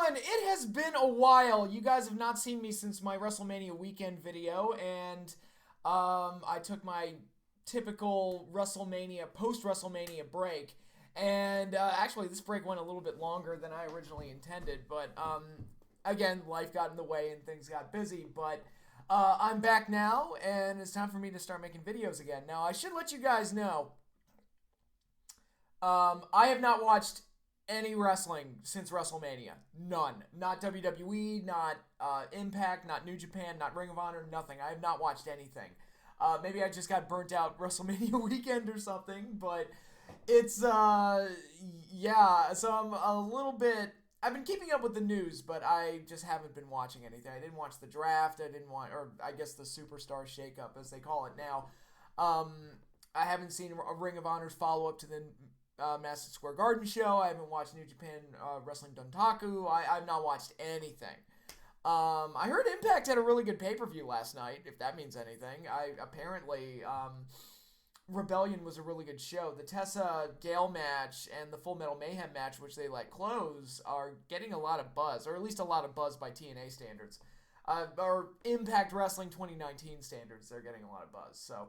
everyone, it has been a while. You guys have not seen me since my WrestleMania weekend video, and I took my typical WrestleMania, post WrestleMania break. And actually, this break went a little bit longer than I originally intended, but again, life got in the way and things got busy. But I'm back now, and it's time for me to start making videos again. Now, I should let you guys know I have not watched any wrestling since WrestleMania. None. Not WWE, not Impact, not New Japan, not Ring of Honor, nothing. I have not watched anything. Maybe I just got burnt out WrestleMania weekend or something, but it's, yeah, so I'm a little bit. I've been keeping up with the news, but I just haven't been watching anything. I didn't watch the draft. I didn't want, or I guess the Superstar Shakeup, as they call it now. Um, I haven't seen a Ring of Honor's follow up to the Madison Square Garden show. I haven't watched New Japan Wrestling Dontaku. I've not watched anything. I heard Impact had a really good pay-per-view last night, if that means anything. Apparently, Rebellion was a really good show. The Tessa Gale match and the Full Metal Mayhem match, which they let close, are getting a lot of buzz, or at least a lot of buzz by TNA standards. Or Impact Wrestling 2019 standards, they're getting a lot of buzz. So,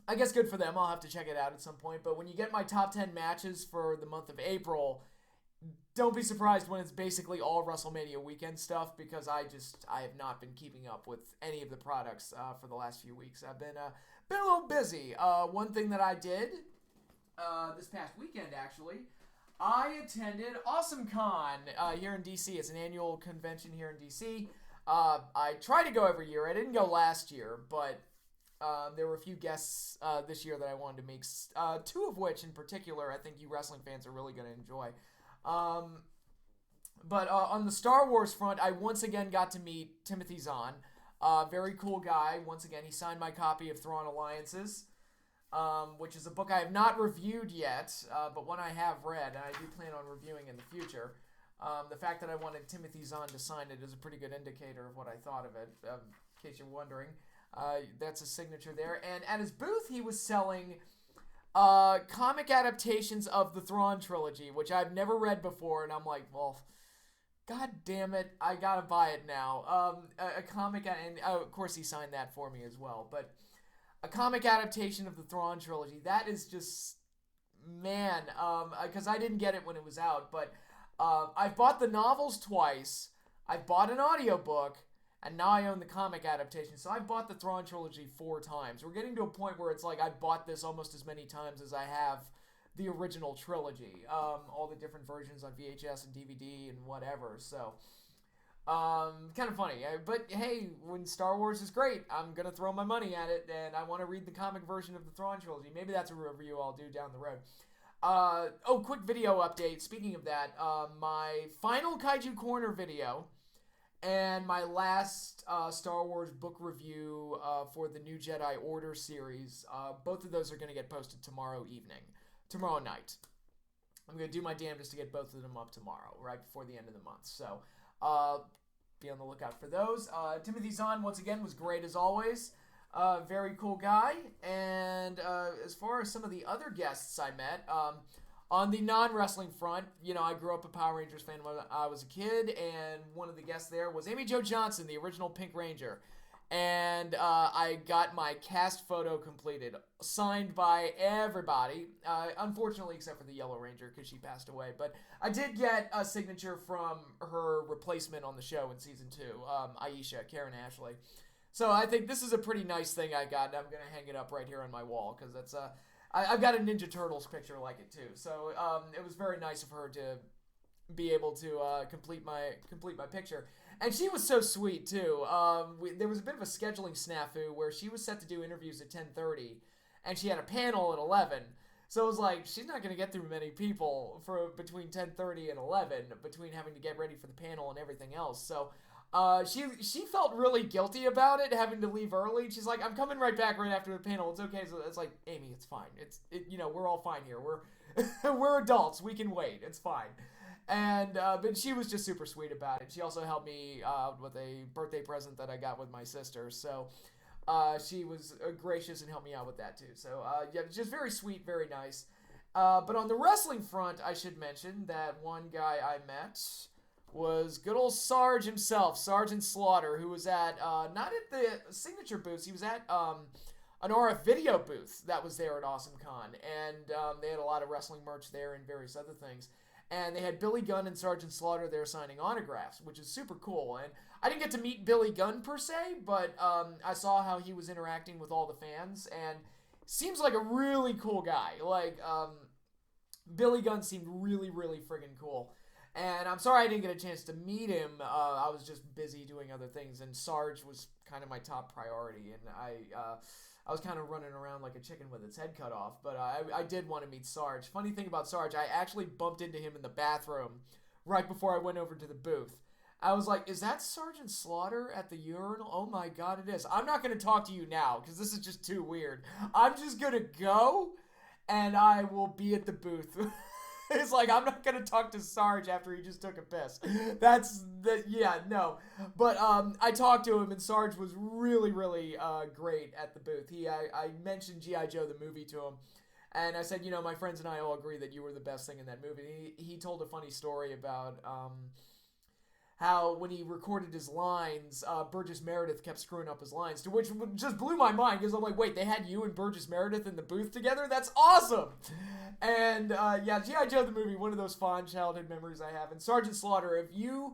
I guess good for them. I'll have to check it out at some point. But when you get my top 10 matches for the month of April, don't be surprised when it's basically all WrestleMania weekend stuff, because I have not been keeping up with any of the products for the last few weeks. I've been a little busy. One thing that I did this past weekend, actually, I attended Awesome Con here in DC. It's an annual convention here in DC. I try to go every year. I didn't go last year, but there were a few guests this year that I wanted to make, two of which in particular I think you wrestling fans are really going to enjoy. But on the Star Wars front, I once again got to meet Timothy Zahn. Very cool guy. Once again, he signed my copy of Thrawn Alliances, which is a book I have not reviewed yet, but one I have read, and I do plan on reviewing in the future. The fact that I wanted Timothy Zahn to sign it is a pretty good indicator of what I thought of it, in case you're wondering. That's a signature there. And at his booth, he was selling comic adaptations of the Thrawn trilogy, which I've never read before, and I'm like, well, god damn it, I gotta buy it now. A comic, and of course he signed that for me as well, but a comic adaptation of the Thrawn trilogy, that is just, man, because I didn't get it when it was out, but I've bought the novels twice, I've bought an audiobook, and now I own the comic adaptation. So I've bought the Thrawn trilogy 4 times. We're getting to a point where it's like I've bought this almost as many times as I have the original trilogy. All the different versions on VHS and DVD and whatever. So, kind of funny. But hey, when Star Wars is great, I'm going to throw my money at it. And I want to read the comic version of the Thrawn trilogy. Maybe that's a review I'll do down the road. Quick video update. Speaking of that, my final Kaiju Corner video and my last Star Wars book review for the New Jedi Order series, both of those are going to get posted tomorrow night. I'm going to do my damnedest to get both of them up tomorrow, right before the end of the month. So be on the lookout for those. Timothy Zahn, once again, was great as always. Very cool guy. And as far as some of the other guests I met, on the non-wrestling front, you know, I grew up a Power Rangers fan when I was a kid, and one of the guests there was Amy Jo Johnson, the original Pink Ranger. And I got my cast photo completed, signed by everybody, unfortunately except for the Yellow Ranger because she passed away. But I did get a signature from her replacement on the show in Season 2, Aisha, Karen Ashley. So I think this is a pretty nice thing I got, and I'm going to hang it up right here on my wall because that's I've got a Ninja Turtles picture like it too, so it was very nice of her to be able to complete my picture, and she was so sweet too. There was a bit of a scheduling snafu where she was set to do interviews at 10:30, and she had a panel at 11. So it was like she's not going to get through many people for between 10:30 and 11, between having to get ready for the panel and everything else. So. She felt really guilty about it, having to leave early. She's like, I'm coming right back right after the panel. It's okay. So it's like, Amy, it's fine. We're all fine here. We're adults. We can wait. It's fine. And, but she was just super sweet about it. She also helped me out with a birthday present that I got with my sister. So, she was gracious and helped me out with that too. So, yeah, just very sweet, very nice. But on the wrestling front, I should mention that one guy I met was good old Sarge himself, Sergeant Slaughter, who was at, not at the signature booths, he was at an RF video booth that was there at Awesome Con. And they had a lot of wrestling merch there and various other things. And they had Billy Gunn and Sergeant Slaughter there signing autographs, which is super cool. And I didn't get to meet Billy Gunn per se, but I saw how he was interacting with all the fans, and seems like a really cool guy. Like, Billy Gunn seemed really, really friggin' cool. And I'm sorry I didn't get a chance to meet him. I was just busy doing other things, and Sarge was kind of my top priority, and I was kind of running around like a chicken with its head cut off, but I did want to meet Sarge. Funny thing about Sarge, I actually bumped into him in the bathroom right before I went over to the booth. I was like, is that Sergeant Slaughter at the urinal? Oh my god, it is. I'm not going to talk to you now, because this is just too weird. I'm just going to go, and I will be at the booth. It's like, I'm not going to talk to Sarge after he just took a piss. Yeah, no. But I talked to him, and Sarge was really, really great at the booth. I mentioned G.I. Joe, the movie, to him. And I said, my friends and I all agree that you were the best thing in that movie. He told a funny story about how when he recorded his lines, Burgess Meredith kept screwing up his lines, to which just blew my mind, because I'm like, wait, they had you and Burgess Meredith in the booth together? That's awesome! And, yeah, G.I. Joe the movie, one of those fond childhood memories I have. And Sergeant Slaughter, if you're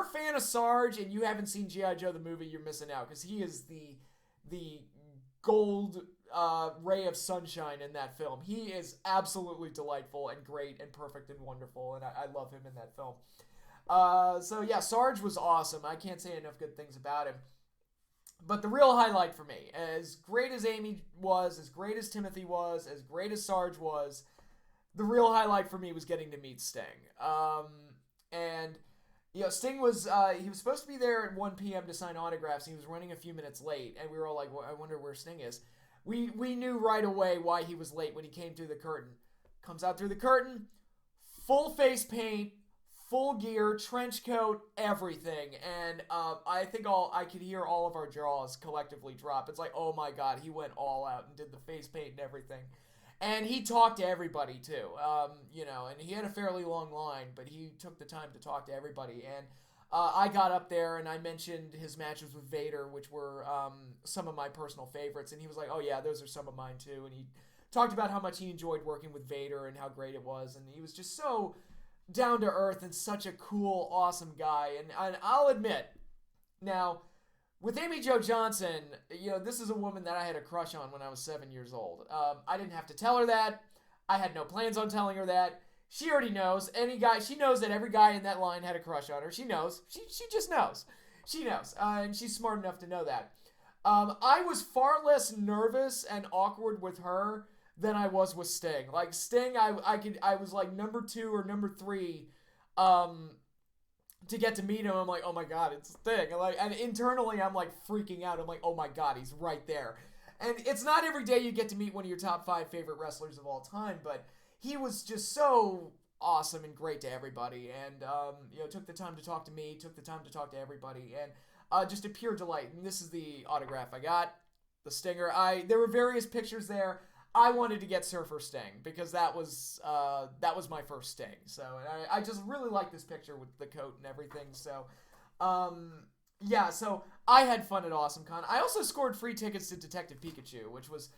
a fan of Sarge and you haven't seen G.I. Joe the movie, you're missing out, because he is the gold ray of sunshine in that film. He is absolutely delightful and great and perfect and wonderful, and I love him in that film. So yeah, Sarge was awesome. I can't say enough good things about him. But the real highlight for me, as great as Amy was, as great as Timothy was, as great as Sarge was, the real highlight for me was getting to meet Sting. And Sting was, he was supposed to be there at 1 p.m. to sign autographs, and he was running a few minutes late, and we were all like, well, I wonder where Sting is. We knew right away why he was late when he came through the curtain. Comes out through the curtain, full face paint, full gear, trench coat, everything, and I think I could hear all of our jaws collectively drop. It's like, oh my god, he went all out and did the face paint and everything. And he talked to everybody, too, and he had a fairly long line, but he took the time to talk to everybody, and I got up there, and I mentioned his matches with Vader, which were some of my personal favorites, and he was like, oh yeah, those are some of mine, too, and he talked about how much he enjoyed working with Vader and how great it was, and he was just so down to earth and such a cool, awesome guy. And I'll admit, now, with Amy Jo Johnson, this is a woman that I had a crush on when I was 7 years old. I didn't have to tell her that. I had no plans on telling her that. She already knows. She knows that every guy in that line had a crush on her. She knows. She just knows. She knows. And she's smart enough to know that. I was far less nervous and awkward with her than I was with Sting. Like, Sting, I was like number 2 or number 3 to get to meet him. I'm like, oh my god, it's Sting. And internally, I'm like freaking out. I'm like, oh my god, he's right there. And it's not every day you get to meet one of your top 5 favorite wrestlers of all time, but he was just so awesome and great to everybody. And, took the time to talk to me, took the time to talk to everybody, and just a pure delight. And this is the autograph I got, the Stinger. There were various pictures there. I wanted to get Surfer Sting because that was my first Sting. So I just really like this picture with the coat and everything. So, yeah, so I had fun at Awesome Con. I also scored free tickets to Detective Pikachu, which was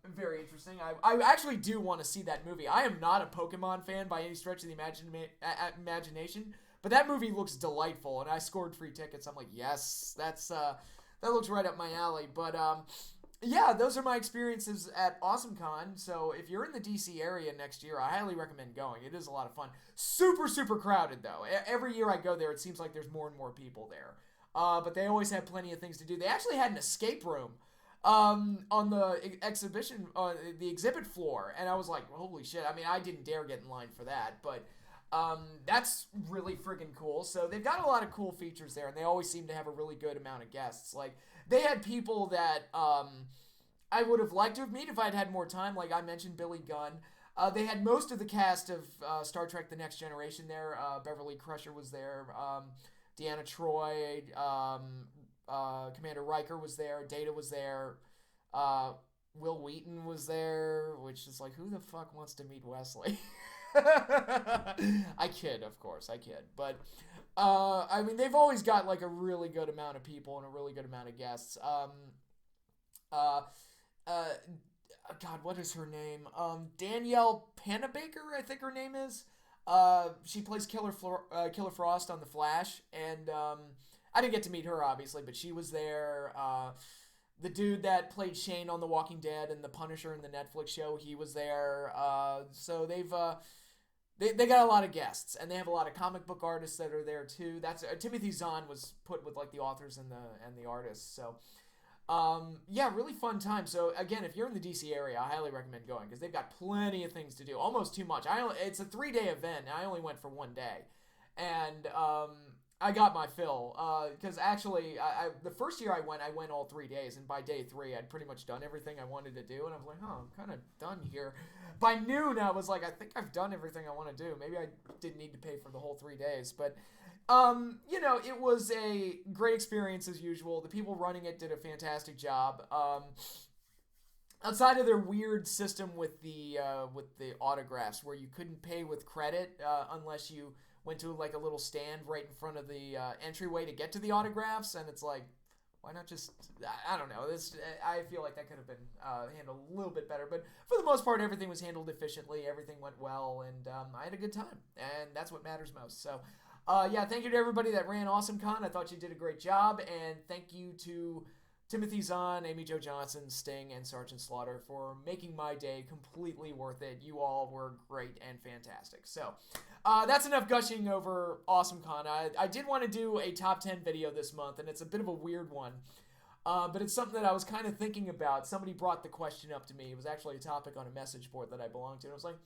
very interesting. I actually do want to see that movie. I am not a Pokemon fan by any stretch of the imagination, but that movie looks delightful, and I scored free tickets. I'm like, yes, that looks right up my alley. But yeah, those are my experiences at Awesome Con. So if you're in the DC area next year, I highly recommend going. It is a lot of fun. Super, super crowded, though. Every year I go there, it seems like there's more and more people there. But they always have plenty of things to do. They actually had an escape room on the the exhibit floor. And I was like, holy shit. I mean, I didn't dare get in line for that. But that's really friggin' cool. So they've got a lot of cool features there. And they always seem to have a really good amount of guests. Like, they had people that I would have liked to have met if I'd had more time. Like I mentioned, Billy Gunn. They had most of the cast of Star Trek The Next Generation there. Beverly Crusher was there. Deanna Troi. Commander Riker was there. Data was there. Will Wheaton was there, which is like, who the fuck wants to meet Wesley? I kid, of course, I kid. But, I mean, they've always got, like, a really good amount of people and a really good amount of guests. Uh, uh, God, what is her name? Danielle Panabaker, I think her name is. She plays Killer Frost on The Flash, and I didn't get to meet her, obviously, but she was there. The dude that played Shane on The Walking Dead and the Punisher in the Netflix show, he was there. So they got a lot of guests, and they have a lot of comic book artists that are there too. That's Timothy Zahn was put with like the authors and the artists. So yeah, really fun time. So again, if you're in the DC area, I highly recommend going because they've got plenty of things to do. Almost too much. It's a 3-day event, and I only went for 1 day, and I got my fill. Because actually, the first year I went all 3 days, and by day 3, I'd pretty much done everything I wanted to do, and I was like, oh, I'm kind of done here. By noon, I was like, I think I've done everything I want to do. Maybe I didn't need to pay for the whole 3 days, but. You know, it was a great experience as usual. The people running it did a fantastic job. Outside of their weird system with the autographs, where you couldn't pay with credit unless you went to like a little stand right in front of the entryway to get to the autographs, and it's like, why not just? I don't know. I feel like that could have been handled a little bit better, but for the most part, everything was handled efficiently. Everything went well, and I had a good time, and that's what matters most. So. Yeah, thank you to everybody that ran AwesomeCon. I thought you did a great job, and thank you to Timothy Zahn, Amy Jo Johnson, Sting, and Sergeant Slaughter for making my day completely worth it. You all were great and fantastic. So, that's enough gushing over AwesomeCon. I did want to do a top 10 video this month, and it's a bit of a weird one. But it's something that I was kind of thinking about. Somebody brought the question up to me. It was actually a topic on a message board that I belong to, and I was like,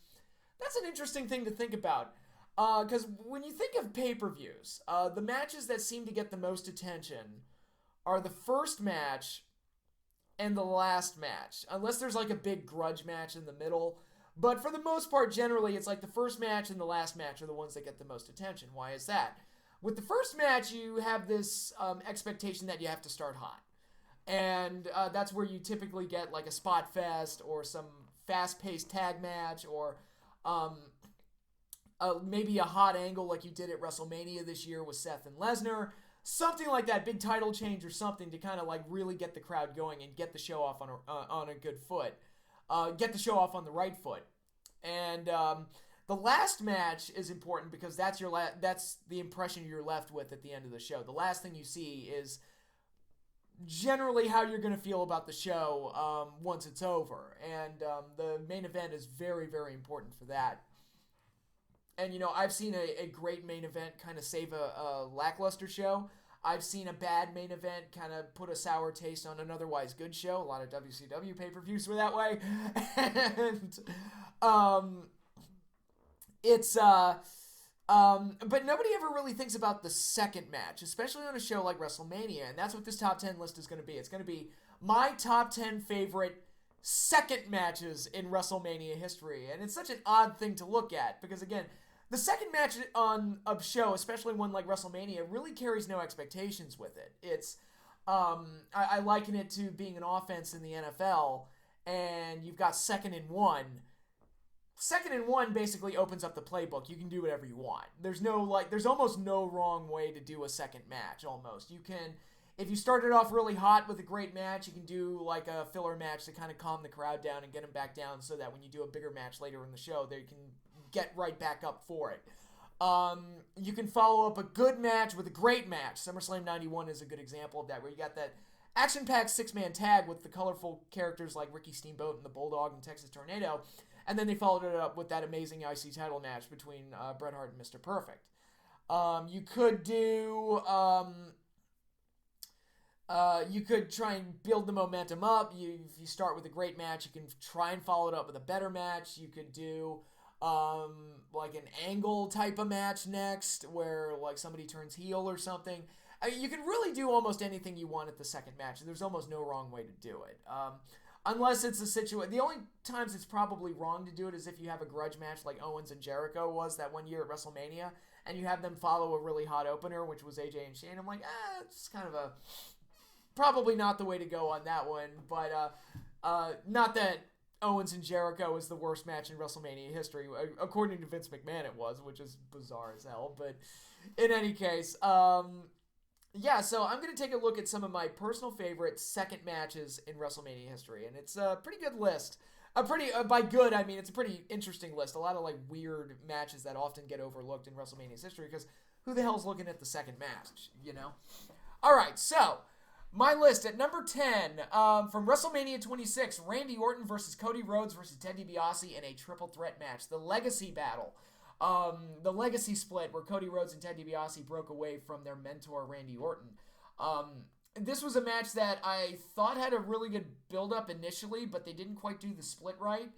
that's an interesting thing to think about. Because when you think of pay-per-views, the matches that seem to get the most attention are the first match and the last match. Unless there's like a big grudge match in the middle. But for the most part, generally, it's like the first match and the last match are the ones that get the most attention. Why is that? With the first match, you have this expectation that you have to start hot. And that's where you typically get like a spot fest or some fast-paced tag match or... maybe a hot angle like you did at WrestleMania this year with Seth and Lesnar. Something like that, big title change or something to kind of like really get the crowd going and get the show off on a good foot. Get the show off on the right foot. And the last match is important because that's that's the impression you're left with at the end of the show. The last thing you see is generally how you're going to feel about the show once it's over. And the main event is very, very important for that. And, you know, I've seen a great main event kind of save a lackluster show. I've seen a bad main event kind of put a sour taste on an otherwise good show. A lot of WCW pay-per-views were that way. And but nobody ever really thinks about the second match, especially on a show like WrestleMania. And that's what this top 10 list is going to be. It's going to be my top 10 favorite second matches in WrestleMania history. And it's such an odd thing to look at because, again, the second match on a show, especially one like WrestleMania, really carries no expectations with it. It's, I liken it to being an offense in the NFL, and you've got 2nd and 1. 2nd and 1 basically opens up the playbook. You can do whatever you want. There's almost no wrong way to do a second match, almost. You can, if you started off really hot with a great match, you can do like a filler match to kind of calm the crowd down and get them back down so that when you do a bigger match later in the show, they can get right back up for it. You can follow up a good match with a great match. SummerSlam 91 is a good example of that, where you got that action-packed 6-man tag with the colorful characters like Ricky Steamboat and the Bulldog and Texas Tornado, and then they followed it up with that amazing IC title match between Bret Hart and Mr. Perfect. You could do... you could try and build the momentum up. If you start with a great match, you can try and follow it up with a better match. You could do like an angle type of match next where like somebody turns heel or something. I mean, you can really do almost anything you want at the second match. There's almost no wrong way to do it. Unless it's a situation. The only times it's probably wrong to do it is if you have a grudge match like Owens and Jericho was that one year at WrestleMania, and you have them follow a really hot opener, which was AJ and Shane. I'm like, it's kind of a... probably not the way to go on that one, but Not that Owens and Jericho was the worst match in WrestleMania history. According to Vince McMahon, it was, which is bizarre as hell. But in any case, yeah, so I'm going to take a look at some of my personal favorite second matches in WrestleMania history. And it's a pretty good list. By good, I mean it's a pretty interesting list. A lot of like weird matches that often get overlooked in WrestleMania's history because who the hell's looking at the second match, you know? All right, so my list at number 10 from WrestleMania 26, Randy Orton versus Cody Rhodes versus Ted DiBiase in a triple threat match, the Legacy Battle. The Legacy split where Cody Rhodes and Ted DiBiase broke away from their mentor Randy Orton. This was a match that I thought had a really good build-up initially, but they didn't quite do the split right.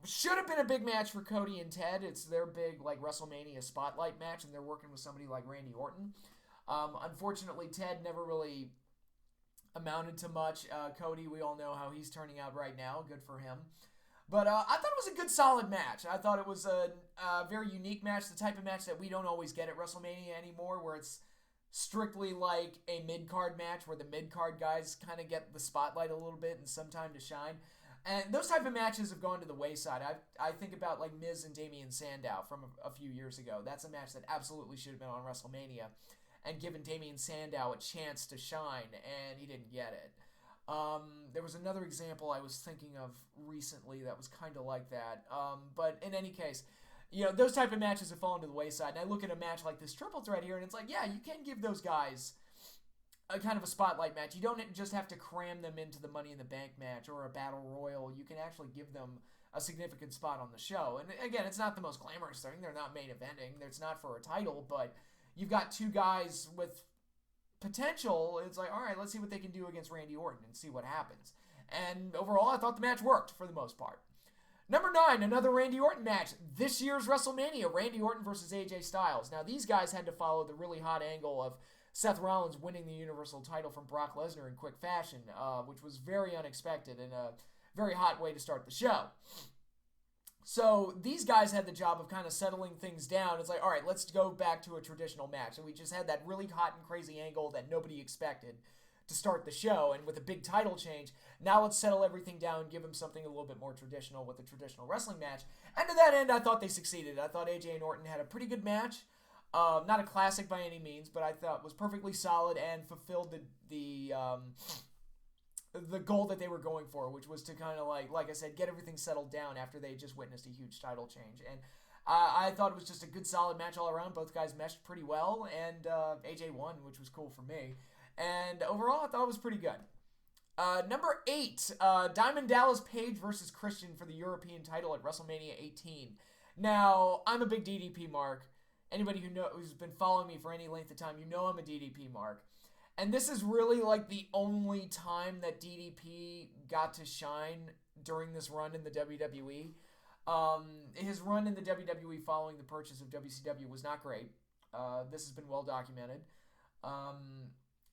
Should have been a big match for Cody and Ted. It's their big like WrestleMania spotlight match, and they're working with somebody like Randy Orton. Unfortunately, Ted never really amounted to much. Cody, we all know how he's turning out right now. Good for him. But I thought it was a good, solid match. I thought it was a very unique match, the type of match that we don't always get at WrestleMania anymore, where it's strictly like a mid-card match where the mid-card guys kind of get the spotlight a little bit and some time to shine. And those type of matches have gone to the wayside. I think about like Miz and Damian Sandow from a few years ago. That's a match that absolutely should have been on WrestleMania and given Damian Sandow a chance to shine, and he didn't get it. There was another example I was thinking of recently that was kind of like that. But in any case, you know, those type of matches have fallen to the wayside. And I look at a match like this triple threat here, and it's like, yeah, you can give those guys a kind of a spotlight match. You don't just have to cram them into the Money in the Bank match or a Battle Royal. You can actually give them a significant spot on the show. And again, it's not the most glamorous thing. They're not main eventing. It's not for a title, but you've got two guys with potential. It's like, all right, let's see what they can do against Randy Orton and see what happens. And overall, I thought the match worked for the most part. Number 9, another Randy Orton match. This year's WrestleMania, Randy Orton versus AJ Styles. Now, these guys had to follow the really hot angle of Seth Rollins winning the Universal title from Brock Lesnar in quick fashion, which was very unexpected and a very hot way to start the show. So these guys had the job of kind of settling things down. It's like, all right, let's go back to a traditional match. And we just had that really hot and crazy angle that nobody expected to start the show. And with a big title change, now let's settle everything down and give them something a little bit more traditional with a traditional wrestling match. And to that end, I thought they succeeded. I thought AJ and Orton had a pretty good match. Not a classic by any means, but I thought was perfectly solid and fulfilled the goal that they were going for, which was to kind of like I said, get everything settled down after they just witnessed a huge title change. And I thought it was just a good, solid match all around. Both guys meshed pretty well, and AJ won, which was cool for me. And overall, I thought it was pretty good. Number 8, Diamond Dallas Page versus Christian for the European title at WrestleMania 18. Now, I'm a big DDP mark. Anybody who's been following me for any length of time, you know I'm a DDP mark. And this is really like the only time that DDP got to shine during this run in the WWE. His run in the WWE following the purchase of WCW was not great. This has been well documented.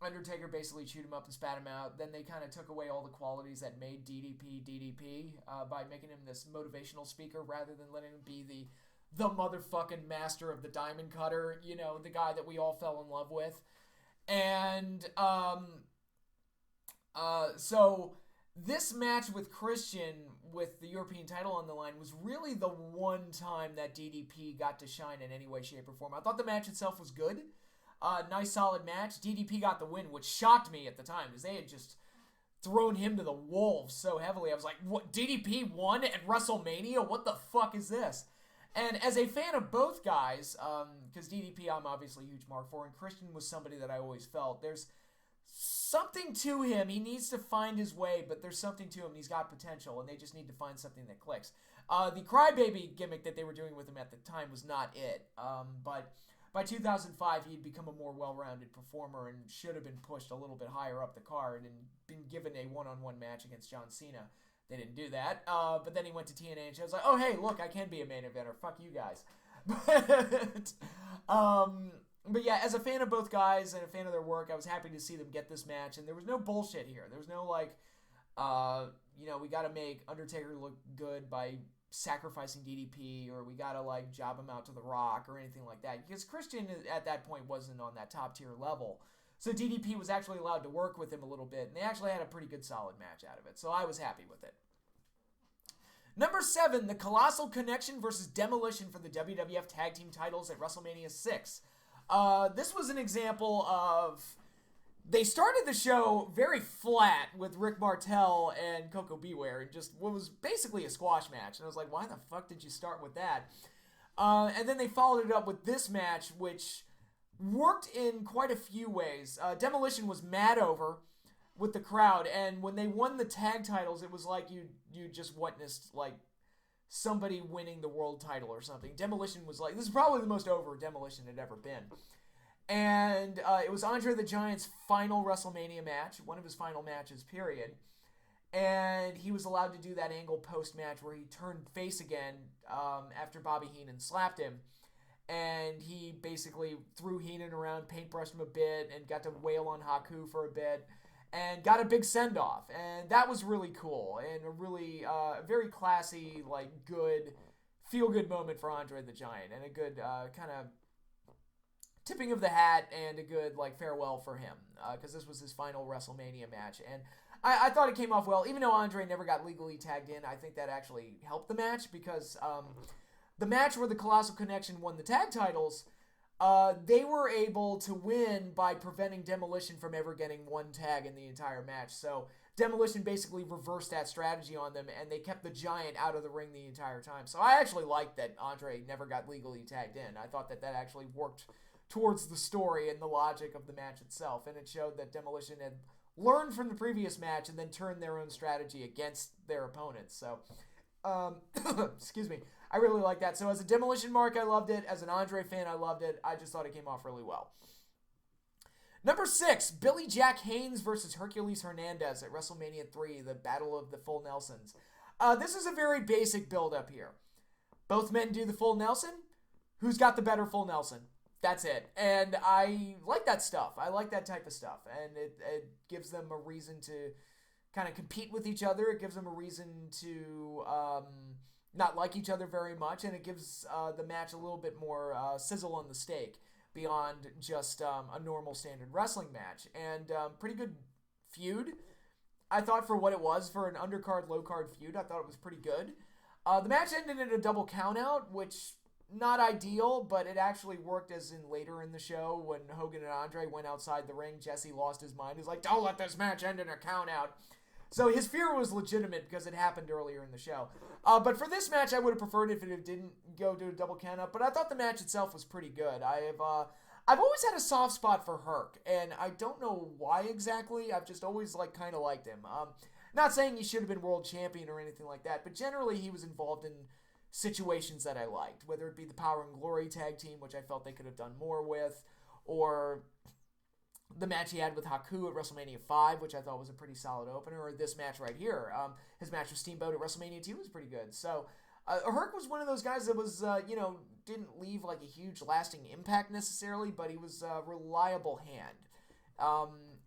Undertaker basically chewed him up and spat him out. Then they kind of took away all the qualities that made DDP by making him this motivational speaker rather than letting him be the motherfucking master of the diamond cutter, you know, the guy that we all fell in love with. And so this match with Christian with the European title on the line was really the one time that DDP got to shine in any way, shape, or form. I thought the match itself was good. Nice, solid match. DDP got the win, which shocked me at the time because they had just thrown him to the wolves so heavily. I was like, what? DDP won at WrestleMania? What the fuck is this? And as a fan of both guys, because DDP I'm obviously a huge mark for, and Christian was somebody that I always felt, there's something to him. He needs to find his way, but there's something to him. He's got potential, and they just need to find something that clicks. The Crybaby gimmick that they were doing with him at the time was not it. But by 2005, he had become a more well-rounded performer and should have been pushed a little bit higher up the card and been given a one-on-one match against John Cena. They didn't do that. But then he went to TNA and she was like, oh, hey, look, I can be a main eventer. Fuck you guys. But yeah, as a fan of both guys and a fan of their work, I was happy to see them get this match. And there was no bullshit here. There was no we got to make Undertaker look good by sacrificing DDP, or we got to job him out to The Rock or anything like that. Because Christian at that point wasn't on that top tier level. So DDP was actually allowed to work with him a little bit, and they actually had a pretty good solid match out of it. So I was happy with it. Number 7, the Colossal Connection versus Demolition for the WWF Tag Team titles at WrestleMania 6. This was an example of... They started the show very flat with Rick Martel and Coco Beware, and just what was basically a squash match. And I was like, why the fuck did you start with that? And then they followed it up with this match, which worked in quite a few ways. Demolition was mad over with the crowd, and when they won the tag titles, it was like you just witnessed like somebody winning the world title or something. Demolition was like, this is probably the most over Demolition had ever been. And it was Andre the Giant's final WrestleMania match, one of his final matches, period. And he was allowed to do that angle post-match where he turned face again after Bobby Heenan slapped him. And he basically threw Heenan around, paintbrushed him a bit, and got to wail on Haku for a bit. And got a big send-off. And that was really cool. And a really very classy, like, good, feel-good moment for Andre the Giant. And a good kind of tipping of the hat and a good like farewell for him because this was his final WrestleMania match, and I thought it came off well. Even though Andre never got legally tagged in, I think that actually helped the match because the match where the Colossal Connection won the tag titles, they were able to win by preventing Demolition from ever getting one tag in the entire match. So Demolition basically reversed that strategy on them, and they kept the Giant out of the ring the entire time. So I actually liked that Andre never got legally tagged in. I thought that actually worked towards the story and the logic of the match itself, and it showed that Demolition had learned from the previous match and then turned their own strategy against their opponents. So, excuse me, I really like that. So as a Demolition mark, I loved it. As an Andre fan, I loved it. I just thought it came off really well. Number 6, Billy Jack Haynes versus Hercules Hernandez at WrestleMania 3, the Battle of the Full Nelsons. This is a very basic build-up here. Both men do the full Nelson. Who's got the better full Nelson? That's it. And I like that stuff. I like that type of stuff. And it gives them a reason to kind of compete with each other. It gives them a reason to not like each other very much. And it gives the match a little bit more sizzle on the steak beyond just a normal standard wrestling match. And pretty good feud. I thought for what it was, for an undercard, low-card feud, I thought it was pretty good. The match ended in a double countout, which... not ideal, but it actually worked as in later in the show when Hogan and Andre went outside the ring. Jesse lost his mind. He's like, don't let this match end in a count out. So his fear was legitimate because it happened earlier in the show. But for this match, I would have preferred if it didn't go to a double count out. But I thought the match itself was pretty good. I've always had a soft spot for Herc, and I don't know why exactly. I've just always like kind of liked him. Not saying he should have been world champion or anything like that, but generally he was involved in situations that I liked, whether it be the Power and Glory tag team, which I felt they could have done more with, or the match he had with Haku at WrestleMania 5, which I thought was a pretty solid opener, or this match right here. His match with Steamboat at WrestleMania 2 was pretty good. So Herc was one of those guys that was, didn't leave like a huge lasting impact necessarily, but he was a reliable hand.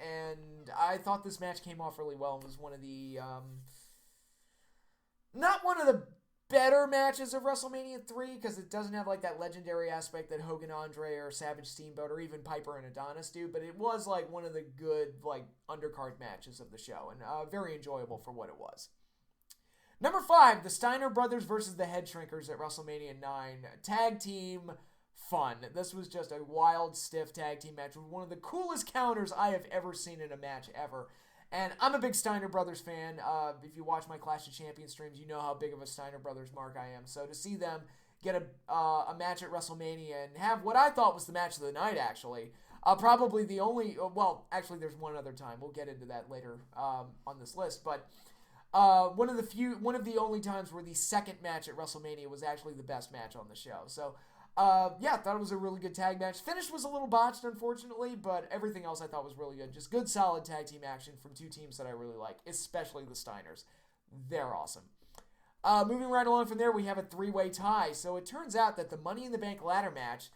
And I thought this match came off really well and was one of the, not one of the better matches of WrestleMania 3 because it doesn't have like that legendary aspect that Hogan, Andre, or Savage Steamboat, or even Piper and Adonis do, but it was like one of the good like undercard matches of the show, and very enjoyable for what it was. Number 5, the Steiner Brothers versus the Head Shrinkers at WrestleMania 9. Tag team fun. This was just a wild, stiff tag team match with one of the coolest counters I have ever seen in a match ever. And I'm a big Steiner Brothers fan. If you watch my Clash of Champions streams, you know how big of a Steiner Brothers mark I am. So to see them get a match at WrestleMania and have what I thought was the match of the night, actually, probably the only... well, actually, there's one other time. We'll get into that later on this list. But one of the only times where the second match at WrestleMania was actually the best match on the show. So... I thought it was a really good tag match. Finish was a little botched, unfortunately, but everything else I thought was really good. Just good, solid tag team action from two teams that I really like, especially the Steiners. They're awesome. Moving right along from there, we have a three-way tie. So it turns out that the Money in the Bank ladder match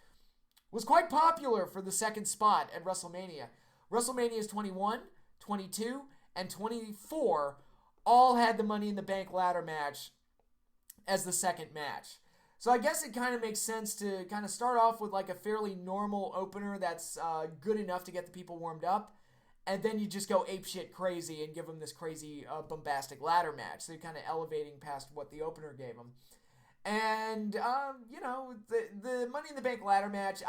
was quite popular for the second spot at WrestleMania. WrestleManias 21, 22, and 24 all had the Money in the Bank ladder match as the second match. So I guess it kind of makes sense to kind of start off with like a fairly normal opener that's good enough to get the people warmed up, and then you just go apeshit crazy and give them this crazy bombastic ladder match. So you're kind of elevating past what the opener gave them. And the Money in the Bank ladder match,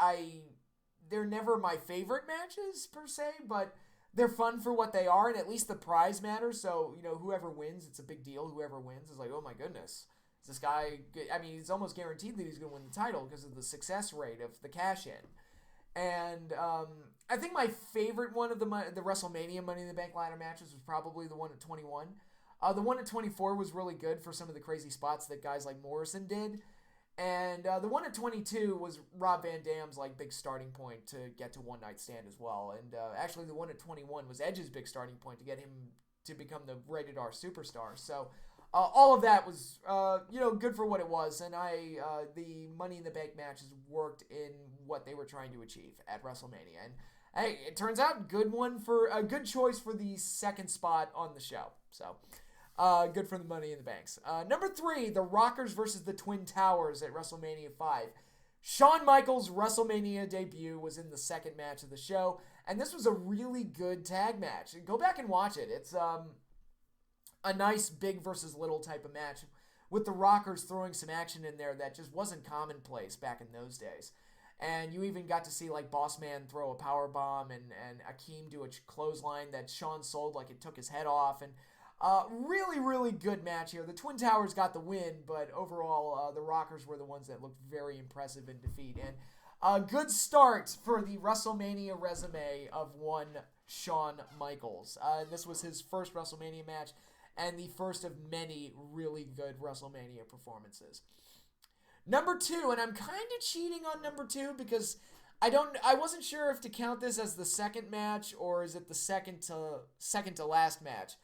they're never my favorite matches per se, but they're fun for what they are, and at least the prize matters. So whoever wins, it's a big deal. Whoever wins is like, oh my goodness. This guy, I mean, it's almost guaranteed that he's going to win the title because of the success rate of the cash-in. And I think my favorite one of the WrestleMania Money in the Bank ladder matches was probably the one at 21. The one at 24 was really good for some of the crazy spots that guys like Morrison did. And the one at 22 was Rob Van Dam's like big starting point to get to One Night Stand as well. And actually the one at 21 was Edge's big starting point to get him to become the rated R superstar. So all of that was, good for what it was, and the Money in the Bank matches worked in what they were trying to achieve at WrestleMania. And hey, it turns out a good choice for the second spot on the show. So, good for the Money in the Banks. Number 3, the Rockers versus the Twin Towers at WrestleMania 5. Shawn Michaels' WrestleMania debut was in the second match of the show, and this was a really good tag match. Go back and watch it. It's a nice big versus little type of match with the Rockers throwing some action in there that just wasn't commonplace back in those days. And you even got to see like Boss Man throw a power bomb and Akeem do a clothesline that Shawn sold like it took his head off. And really, really good match here. The Twin Towers got the win, but overall the Rockers were the ones that looked very impressive in defeat. And a good start for the WrestleMania resume of one Shawn Michaels. This was his first WrestleMania match, and the first of many really good WrestleMania performances. Number 2, and I'm kind of cheating on number 2 because I wasn't sure if to count this as the second match or is it the second to last match.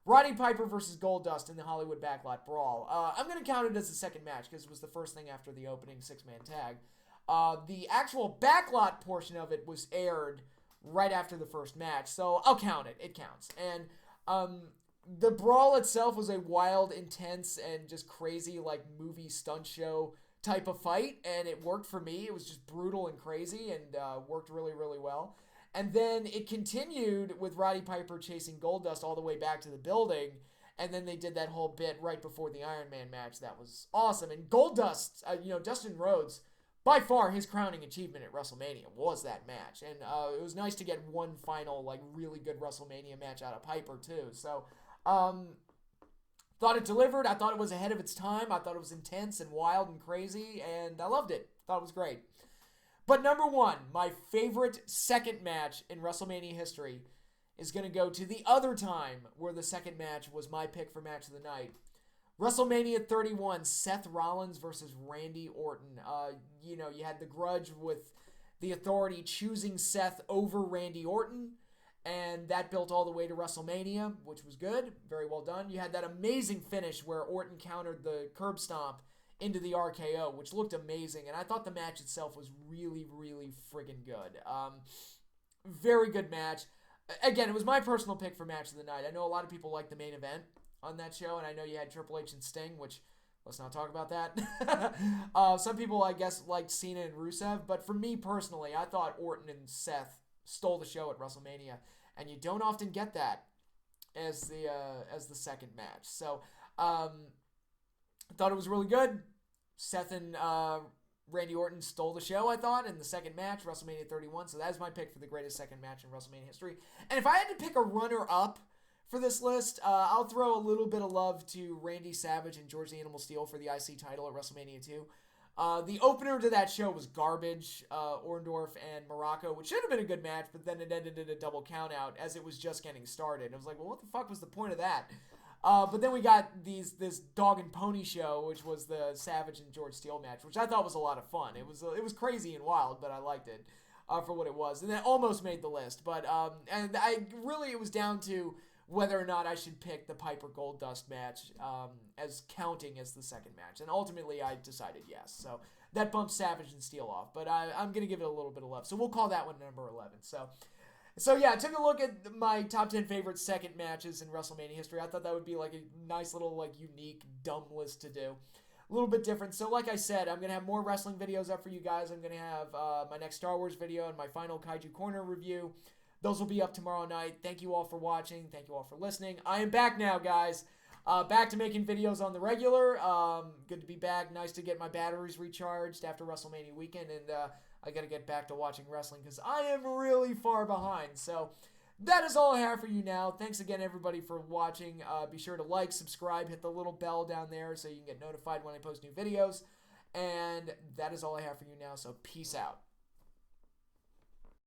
Roddy Piper versus Goldust in the Hollywood Backlot Brawl. I'm going to count it as the second match because it was the first thing after the opening 6-man tag. The actual Backlot portion of it was aired right after the first match, so I'll count it. It counts. And the brawl itself was a wild, intense, and just crazy, like, movie stunt show type of fight, and it worked for me. It was just brutal and crazy, and worked really, really well. And then it continued with Roddy Piper chasing Goldust all the way back to the building, and then they did that whole bit right before the Iron Man match. That was awesome. And Goldust, Dustin Rhodes, by far his crowning achievement at WrestleMania was that match. And it was nice to get one final, like, really good WrestleMania match out of Piper, too. So, thought it delivered. I thought it was ahead of its time. I thought it was intense and wild and crazy, and I loved it. Thought it was great. But number 1, my favorite second match in WrestleMania history is going to go to the other time where the second match was my pick for match of the night. WrestleMania 31, Seth Rollins versus Randy Orton. You had the grudge with the Authority choosing Seth over Randy Orton, and that built all the way to WrestleMania, which was good. Very well done. You had that amazing finish where Orton countered the curb stomp into the RKO, which looked amazing, and I thought the match itself was really, really friggin' good. Very good match. Again, it was my personal pick for match of the night. I know a lot of people like the main event on that show, and I know you had Triple H and Sting, which, let's not talk about that. Some people, I guess, liked Cena and Rusev, but for me personally, I thought Orton and Seth stole the show at WrestleMania, and you don't often get that as the second match. So, thought it was really good. Seth and Randy Orton stole the show, I thought, in the second match, WrestleMania 31. So that's my pick for the greatest second match in WrestleMania history. And if I had to pick a runner-up for this list, I'll throw a little bit of love to Randy Savage and George the Animal Steele for the IC title at WrestleMania 2. The opener to that show was garbage, Orndorff and Morocco, which should have been a good match, but then it ended in a double countout as it was just getting started. I was like, well, what the fuck was the point of that? But then we got this dog and pony show, which was the Savage and George Steele match, which I thought was a lot of fun. It was crazy and wild, but I liked it for what it was, and that almost made the list. But it was down to whether or not I should pick the Piper Goldust match as counting as the second match, and ultimately I decided yes. So that bumps Savage and Steele off, but I'm gonna give it a little bit of love. So we'll call that one number 11. So yeah, I took a look at my top 10 favorite second matches in WrestleMania history. I thought that would be like a nice little, like, unique, dumb list to do. a little bit different. So like I said, I'm going to have more wrestling videos up for you guys. I'm going to have my next Star Wars video and my final Kaiju Corner review. Those will be up tomorrow night. Thank you all for watching. Thank you all for listening. I am back now, guys. Back to making videos on the regular. Good to be back. Nice to get my batteries recharged after WrestleMania weekend. And I got to get back to watching wrestling because I am really far behind. So that is all I have for you now. Thanks again, everybody, for watching. Be sure to like, subscribe, hit the little bell down there so you can get notified when I post new videos. And that is all I have for you now. So peace out.